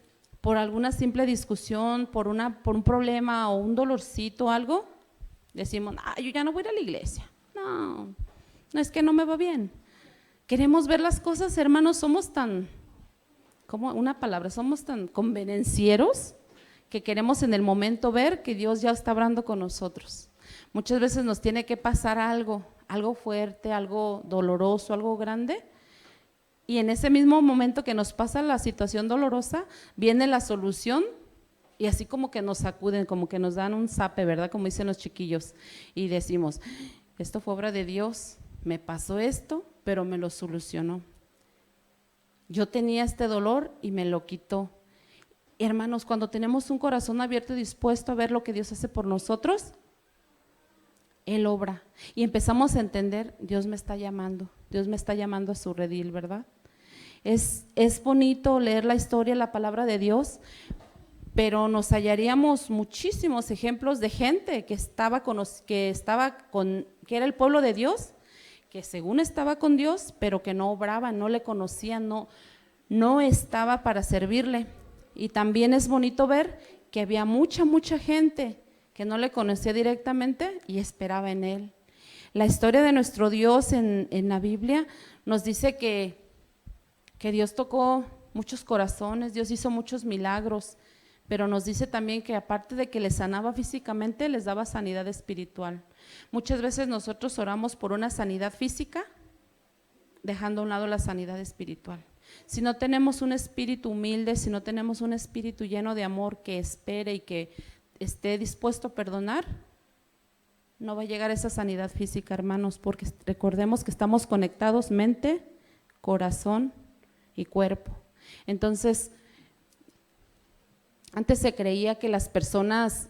por alguna simple discusión, por un problema o un dolorcito o algo, decimos, yo ya no voy a ir a la iglesia, no es que no me va bien. Queremos ver las cosas, hermanos, somos tan, somos tan convenencieros que queremos en el momento ver que Dios ya está hablando con nosotros. Muchas veces nos tiene que pasar algo fuerte, algo doloroso, algo grande, y en ese mismo momento que nos pasa la situación dolorosa, viene la solución. Y así como que nos sacuden, como que nos dan un zape, ¿verdad? Como dicen los chiquillos. Y decimos, esto fue obra de Dios, me pasó esto, pero me lo solucionó. Yo tenía este dolor y me lo quitó. Hermanos, cuando tenemos un corazón abierto y dispuesto a ver lo que Dios hace por nosotros, Él obra. Y empezamos a entender, Dios me está llamando a su redil, ¿verdad? Es bonito leer la historia, la palabra de Dios, pero nos hallaríamos muchísimos ejemplos de gente que era el pueblo de Dios, que según estaba con Dios, pero que no obraba, no le conocía, no estaba para servirle. Y también es bonito ver que había mucha gente que no le conocía directamente y esperaba en Él. La historia de nuestro Dios en la Biblia nos dice que Dios tocó muchos corazones, Dios hizo muchos milagros, pero nos dice también que aparte de que les sanaba físicamente, les daba sanidad espiritual. Muchas veces nosotros oramos por una sanidad física, dejando a un lado la sanidad espiritual. Si no tenemos un espíritu humilde, si no tenemos un espíritu lleno de amor que espere y que esté dispuesto a perdonar, no va a llegar esa sanidad física, hermanos, porque recordemos que estamos conectados mente, corazón y cuerpo. Entonces, antes se creía que las personas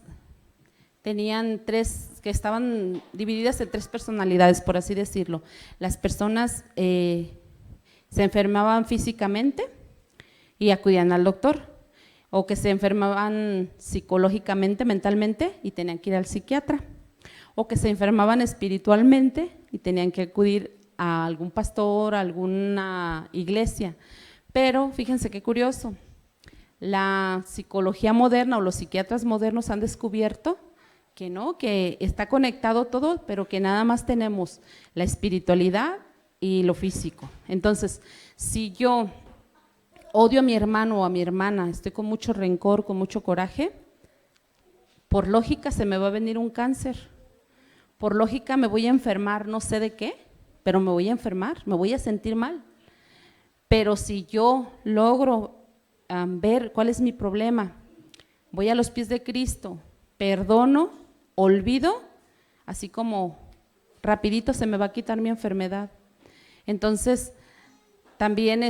que estaban divididas en 3 personalidades, por así decirlo. Las personas se enfermaban físicamente y acudían al doctor, o que se enfermaban psicológicamente, mentalmente, y tenían que ir al psiquiatra, o que se enfermaban espiritualmente y tenían que acudir a algún pastor, a alguna iglesia. Pero fíjense qué curioso, la psicología moderna o los psiquiatras modernos han descubierto que no, que está conectado todo, pero que nada más tenemos la espiritualidad y lo físico. Entonces, si yo odio a mi hermano o a mi hermana, estoy con mucho rencor, con mucho coraje, por lógica se me va a venir un cáncer, por lógica me voy a enfermar, no sé de qué, pero me voy a enfermar, me voy a sentir mal. Pero si yo logro ver cuál es mi problema, voy a los pies de Cristo, perdono, olvido, así como rapidito se me va a quitar mi enfermedad. Entonces, también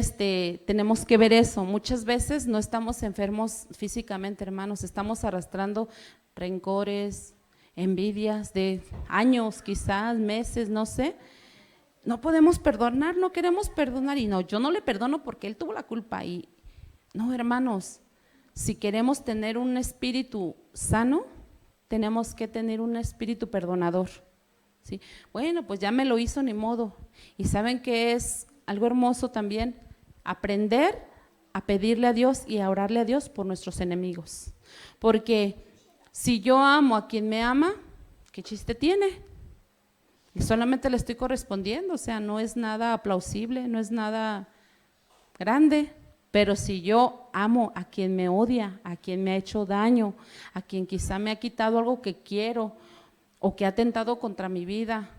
tenemos que ver eso. Muchas veces no estamos enfermos físicamente, hermanos, estamos arrastrando rencores, envidias de años, quizás meses, no sé. No podemos perdonar, no queremos perdonar, y no, yo no le perdono porque él tuvo la culpa. Y no, hermanos, si queremos tener un espíritu sano, tenemos que tener un espíritu perdonador, ¿sí? Bueno, pues ya me lo hizo, ni modo. Y saben que es algo hermoso también, aprender a pedirle a Dios y a orarle a Dios por nuestros enemigos, porque Si yo amo a quien me ama, ¿qué chiste tiene? Y solamente le estoy correspondiendo, o sea, no es nada plausible, no es nada grande. Pero si yo amo a quien me odia, a quien me ha hecho daño, a quien quizá me ha quitado algo que quiero, o que ha atentado contra mi vida,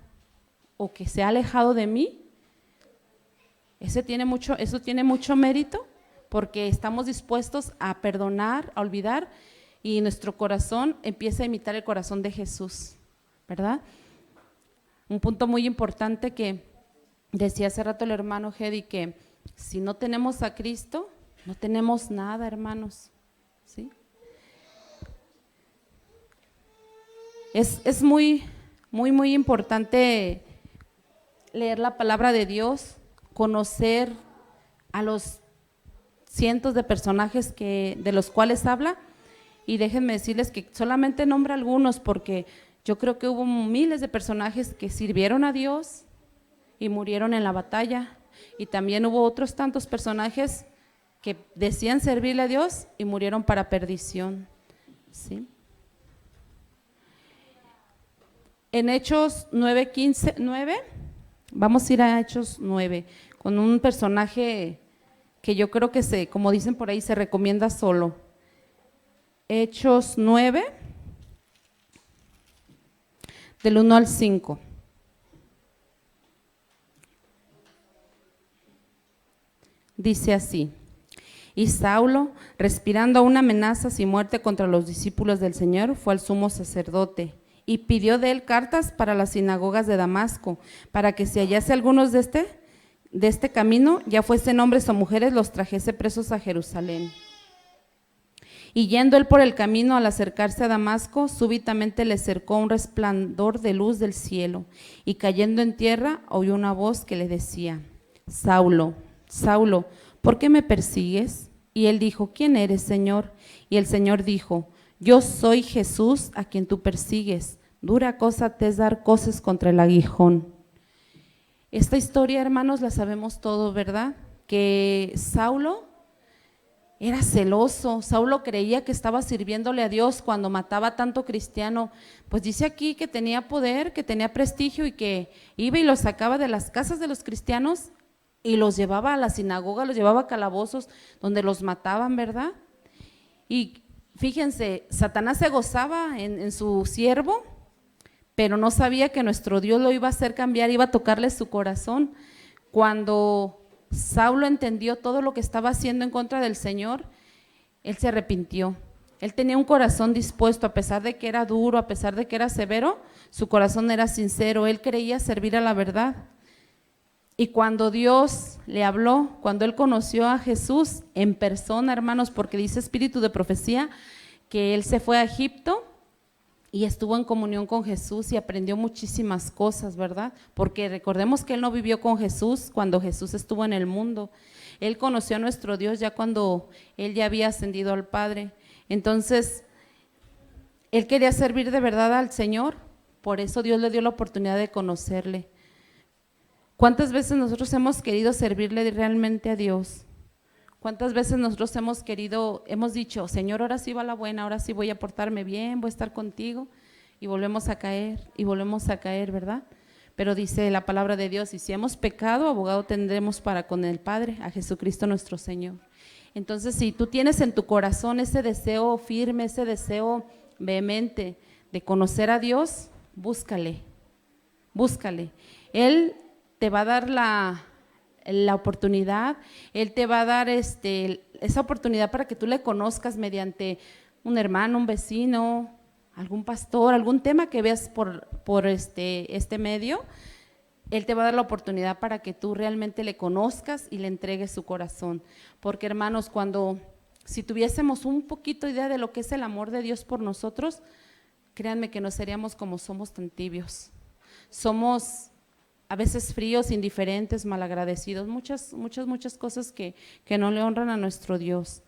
o que se ha alejado de mí, eso tiene mucho mérito, porque estamos dispuestos a perdonar, a olvidar, y nuestro corazón empieza a imitar el corazón de Jesús, ¿verdad? Un punto muy importante que decía hace rato el hermano Hedy, que si no tenemos a Cristo, no tenemos nada, hermanos, ¿sí? Es muy importante leer la palabra de Dios, conocer a los cientos de personajes de los cuales habla, y déjenme decirles que solamente nombra algunos, porque yo creo que hubo miles de personajes que sirvieron a Dios y murieron en la batalla, y también hubo otros tantos personajes que decían servirle a Dios y murieron para perdición, ¿sí? En Hechos 9, vamos a ir a Hechos 9, con un personaje que yo creo que como dicen por ahí, se recomienda solo. Hechos 9, del 1 al 5. Dice así: y Saulo, respirando aún amenazas y muerte contra los discípulos del Señor, fue al sumo sacerdote y pidió de él cartas para las sinagogas de Damasco, para que si hallase algunos de este camino, ya fuesen hombres o mujeres, los trajese presos a Jerusalén. Y yendo él por el camino, al acercarse a Damasco, súbitamente le cercó un resplandor de luz del cielo, y cayendo en tierra, oyó una voz que le decía: Saulo, Saulo, ¿por qué me persigues? Y él dijo: ¿quién eres, Señor? Y el Señor dijo: yo soy Jesús a quien tú persigues. Dura cosa te es dar coces contra el aguijón. Esta historia, hermanos, la sabemos todos, ¿verdad? Que Saulo era celoso. Saulo creía que estaba sirviéndole a Dios cuando mataba tanto cristiano. Pues dice aquí que tenía poder, que tenía prestigio, y que iba y los sacaba de las casas de los cristianos y los llevaba a la sinagoga, los llevaba a calabozos donde los mataban, ¿verdad? Y fíjense, Satanás se gozaba en su siervo, pero no sabía que nuestro Dios lo iba a hacer cambiar, iba a tocarle su corazón. Cuando Saulo entendió todo lo que estaba haciendo en contra del Señor, él se arrepintió. Él tenía un corazón dispuesto, a pesar de que era duro, a pesar de que era severo, su corazón era sincero, él quería servir a la verdad. Y cuando Dios le habló, cuando él conoció a Jesús en persona, hermanos, porque dice espíritu de profecía que él se fue a Egipto y estuvo en comunión con Jesús y aprendió muchísimas cosas, ¿verdad? Porque recordemos que él no vivió con Jesús cuando Jesús estuvo en el mundo. Él conoció a nuestro Dios ya cuando él ya había ascendido al Padre. Entonces, él quería servir de verdad al Señor, por eso Dios le dio la oportunidad de conocerle. ¿Cuántas veces nosotros hemos querido servirle realmente a Dios? ¿Cuántas veces nosotros hemos dicho: Señor, ahora sí va la buena, ahora sí voy a portarme bien, voy a estar contigo? Y volvemos a caer, ¿verdad? Pero dice la palabra de Dios: y si hemos pecado, abogado tendremos para con el Padre, a Jesucristo nuestro Señor. Entonces, si tú tienes en tu corazón ese deseo firme, ese deseo vehemente de conocer a Dios, búscale. Él te va a dar la oportunidad, Él te va a dar esa oportunidad para que tú le conozcas mediante un hermano, un vecino, algún pastor, algún tema que veas por este medio. Él te va a dar la oportunidad para que tú realmente le conozcas y le entregues su corazón. Porque, hermanos, si tuviésemos un poquito idea de lo que es el amor de Dios por nosotros, créanme que no seríamos como somos, tan tibios. Somos a veces fríos, indiferentes, malagradecidos, muchas cosas que no le honran a nuestro Dios.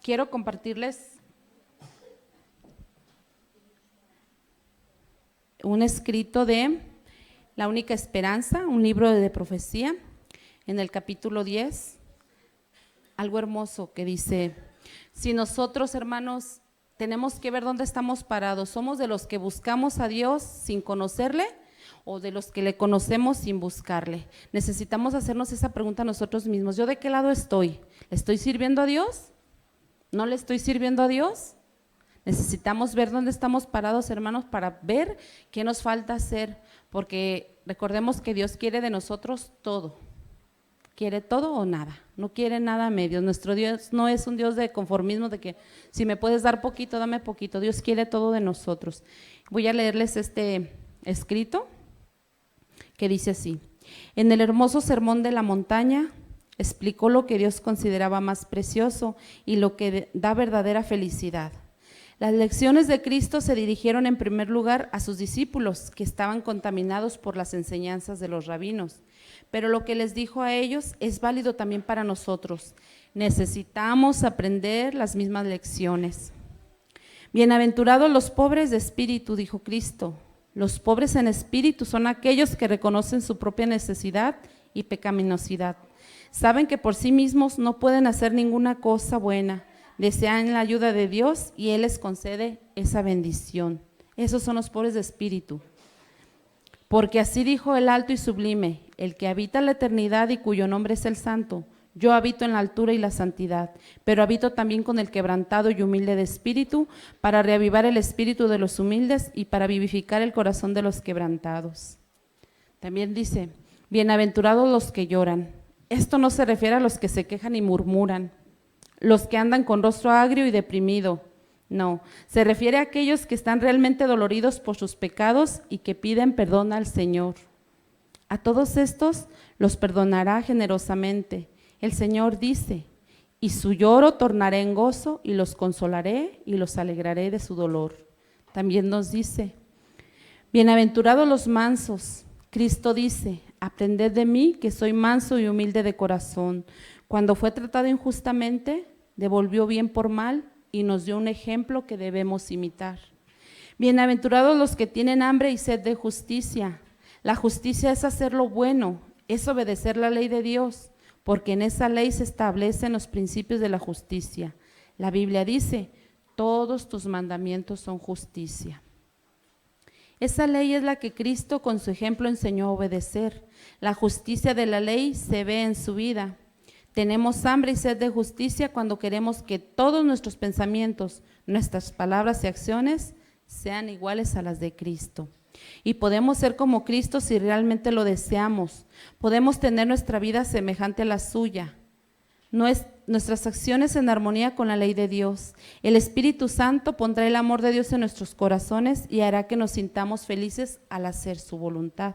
Quiero compartirles un escrito de La Única Esperanza, un libro de profecía, en el capítulo 10, algo hermoso que dice: Si nosotros, hermanos, tenemos que ver dónde estamos parados, ¿somos de los que buscamos a Dios sin conocerle o de los que le conocemos sin buscarle? Necesitamos hacernos esa pregunta a nosotros mismos. ¿Yo de qué lado estoy? ¿Le estoy sirviendo a Dios? ¿No le estoy sirviendo a Dios? Necesitamos ver dónde estamos parados, hermanos, para ver qué nos falta hacer, porque recordemos que Dios quiere de nosotros todo. Quiere todo o nada, no quiere nada a medios. Nuestro Dios no es un Dios de conformismo, de que si me puedes dar poquito, dame poquito. Dios quiere todo de nosotros. Voy a leerles este escrito que dice así: en el hermoso sermón de la montaña explicó lo que Dios consideraba más precioso y lo que da verdadera felicidad. Las lecciones de Cristo se dirigieron en primer lugar a sus discípulos, que estaban contaminados por las enseñanzas de los rabinos. Pero lo que les dijo a ellos es válido también para nosotros. Necesitamos aprender las mismas lecciones. Bienaventurados los pobres de espíritu, dijo Cristo. Los pobres en espíritu son aquellos que reconocen su propia necesidad y pecaminosidad. Saben que por sí mismos no pueden hacer ninguna cosa buena. Desean la ayuda de Dios y Él les concede esa bendición. Esos son los pobres de espíritu. Porque así dijo el alto y sublime, el que habita la eternidad y cuyo nombre es el Santo. Yo habito en la altura y la santidad, pero habito también con el quebrantado y humilde de espíritu, para reavivar el espíritu de los humildes y para vivificar el corazón de los quebrantados. También dice, bienaventurados los que lloran. Esto no se refiere a los que se quejan y murmuran, los que andan con rostro agrio y deprimido. No, se refiere a aquellos que están realmente doloridos por sus pecados y que piden perdón al Señor. A todos estos los perdonará generosamente. El Señor dice, y su lloro tornaré en gozo y los consolaré y los alegraré de su dolor. También nos dice, bienaventurados los mansos. Cristo dice, aprended de mí que soy manso y humilde de corazón. Cuando fue tratado injustamente, devolvió bien por mal y nos dio un ejemplo que debemos imitar. Bienaventurados los que tienen hambre y sed de justicia. La justicia es hacer lo bueno, es obedecer la ley de Dios, porque en esa ley se establecen los principios de la justicia. La Biblia dice, todos tus mandamientos son justicia. Esa ley es la que Cristo con su ejemplo enseñó a obedecer. La justicia de la ley se ve en su vida. Tenemos hambre y sed de justicia cuando queremos que todos nuestros pensamientos, nuestras palabras y acciones sean iguales a las de Cristo. Y podemos ser como Cristo si realmente lo deseamos. Podemos tener nuestra vida semejante a la suya. Nuestras acciones en armonía con la ley de Dios. El Espíritu Santo pondrá el amor de Dios en nuestros corazones y hará que nos sintamos felices al hacer su voluntad.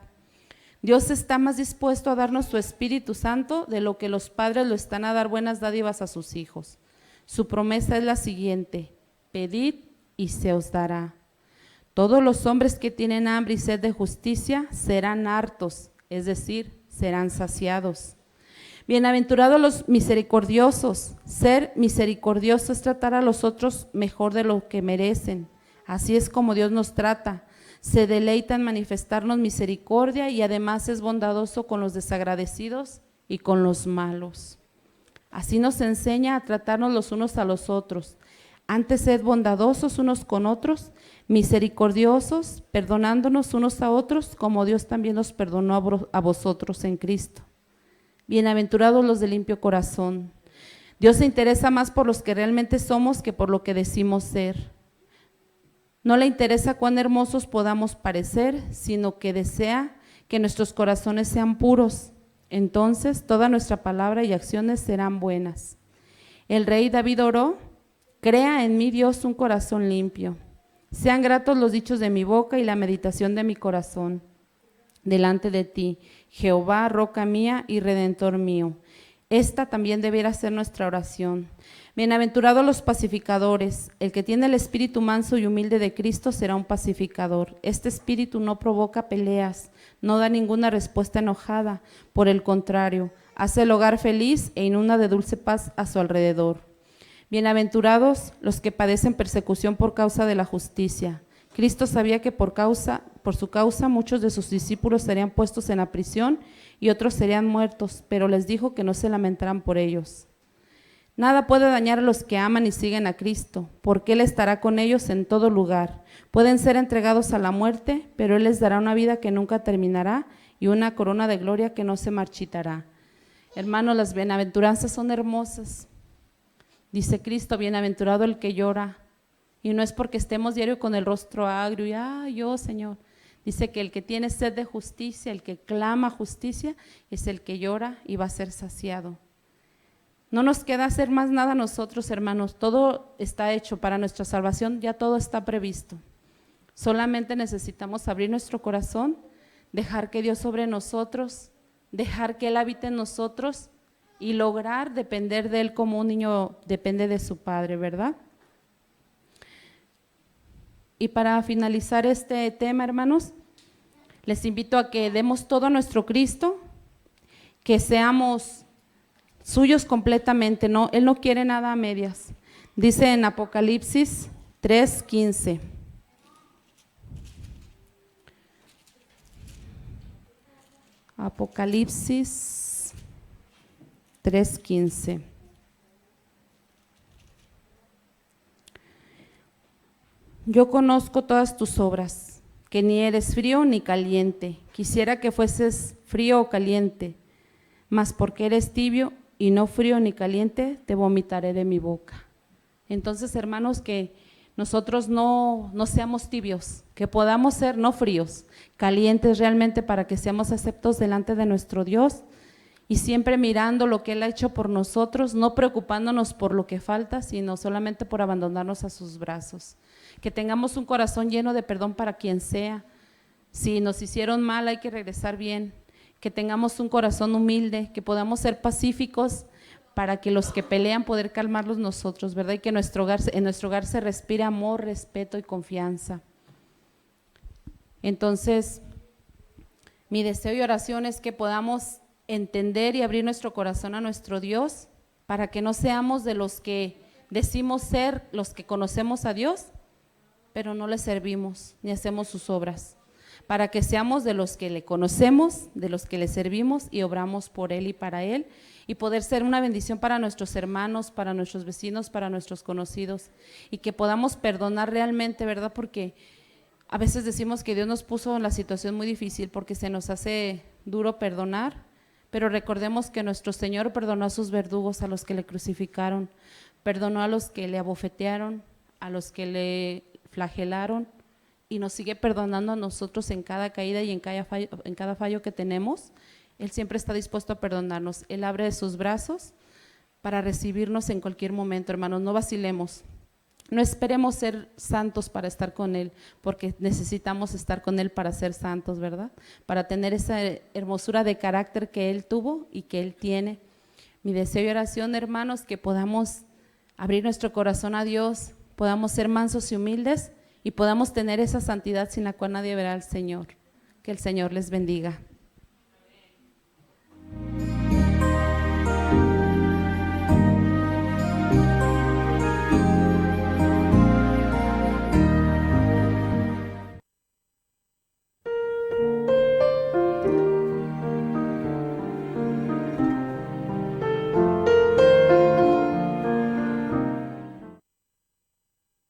Dios está más dispuesto a darnos su Espíritu Santo de lo que los padres lo están a dar buenas dádivas a sus hijos. Su promesa es la siguiente: pedid y se os dará. Todos los hombres que tienen hambre y sed de justicia serán hartos, es decir, serán saciados. Bienaventurados los misericordiosos. Ser misericordioso es tratar a los otros mejor de lo que merecen. Así es como Dios nos trata. Se deleita en manifestarnos misericordia y además es bondadoso con los desagradecidos y con los malos. Así nos enseña a tratarnos los unos a los otros. Antes sed bondadosos unos con otros, misericordiosos, perdonándonos unos a otros, como Dios también nos perdonó a vosotros en Cristo. Bienaventurados los de limpio corazón. Dios se interesa más por los que realmente somos que por lo que decimos ser. No le interesa cuán hermosos podamos parecer, sino que desea que nuestros corazones sean puros. Entonces, toda nuestra palabra y acciones serán buenas. El rey David oró, crea en mí, Dios, un corazón limpio. Sean gratos los dichos de mi boca y la meditación de mi corazón delante de ti, Jehová, roca mía y redentor mío. Esta también debiera ser nuestra oración. Bienaventurados los pacificadores. El que tiene el espíritu manso y humilde de Cristo será un pacificador. Este espíritu no provoca peleas, no da ninguna respuesta enojada. Por el contrario, hace el hogar feliz e inunda de dulce paz a su alrededor. Bienaventurados los que padecen persecución por causa de la justicia. Cristo sabía que por su causa muchos de sus discípulos serían puestos en la prisión y otros serían muertos, pero les dijo que no se lamentaran por ellos. Nada puede dañar a los que aman y siguen a Cristo, porque Él estará con ellos en todo lugar. Pueden ser entregados a la muerte, pero Él les dará una vida que nunca terminará y una corona de gloria que no se marchitará. Hermanos, las bienaventuranzas son hermosas. Dice Cristo, bienaventurado el que llora. Y no es porque estemos diario con el rostro agrio y yo, Señor. Dice que el que tiene sed de justicia, el que clama justicia, es el que llora y va a ser saciado. No nos queda hacer más nada a nosotros, hermanos. Todo está hecho para nuestra salvación, ya todo está previsto. Solamente necesitamos abrir nuestro corazón, dejar que Dios sobre nosotros, dejar que Él habite en nosotros y lograr depender de Él como un niño depende de su padre, ¿verdad? Y para finalizar este tema, hermanos, les invito a que demos todo a nuestro Cristo, que seamos suyos completamente, no, Él no quiere nada a medias. Dice en Apocalipsis 3:15. Apocalipsis 3:15. Yo conozco todas tus obras, que ni eres frío ni caliente. Quisiera que fueses frío o caliente, mas porque eres tibio y no frío ni caliente, te vomitaré de mi boca. Entonces, hermanos, que nosotros no seamos tibios, que podamos ser no fríos, calientes realmente para que seamos aceptos delante de nuestro Dios y siempre mirando lo que Él ha hecho por nosotros, no preocupándonos por lo que falta, sino solamente por abandonarnos a sus brazos. Que tengamos un corazón lleno de perdón para quien sea. Si nos hicieron mal, hay que regresar bien. Que tengamos un corazón humilde, que podamos ser pacíficos para que los que pelean poder calmarlos nosotros, ¿verdad? Y que en nuestro hogar se respire amor, respeto y confianza. Entonces, mi deseo y oración es que podamos entender y abrir nuestro corazón a nuestro Dios para que no seamos de los que decimos ser los que conocemos a Dios, pero no le servimos ni hacemos sus obras, para que seamos de los que le conocemos, de los que le servimos y obramos por Él y para Él, y poder ser una bendición para nuestros hermanos, para nuestros vecinos, para nuestros conocidos, y que podamos perdonar realmente, ¿verdad? Porque a veces decimos que Dios nos puso en la situación muy difícil porque se nos hace duro perdonar, pero recordemos que nuestro Señor perdonó a sus verdugos, a los que le crucificaron, perdonó a los que le abofetearon, a los que le flagelaron, y nos sigue perdonando a nosotros en cada caída y en cada fallo que tenemos. Él siempre está dispuesto a perdonarnos. Él abre sus brazos para recibirnos en cualquier momento, hermanos. No vacilemos, no esperemos ser santos para estar con Él, porque necesitamos estar con Él para ser santos, ¿verdad? Para tener esa hermosura de carácter que Él tuvo y que Él tiene. Mi deseo y oración, hermanos, que podamos abrir nuestro corazón a Dios, podamos ser mansos y humildes y podamos tener esa santidad sin la cual nadie verá al Señor. Que el Señor les bendiga.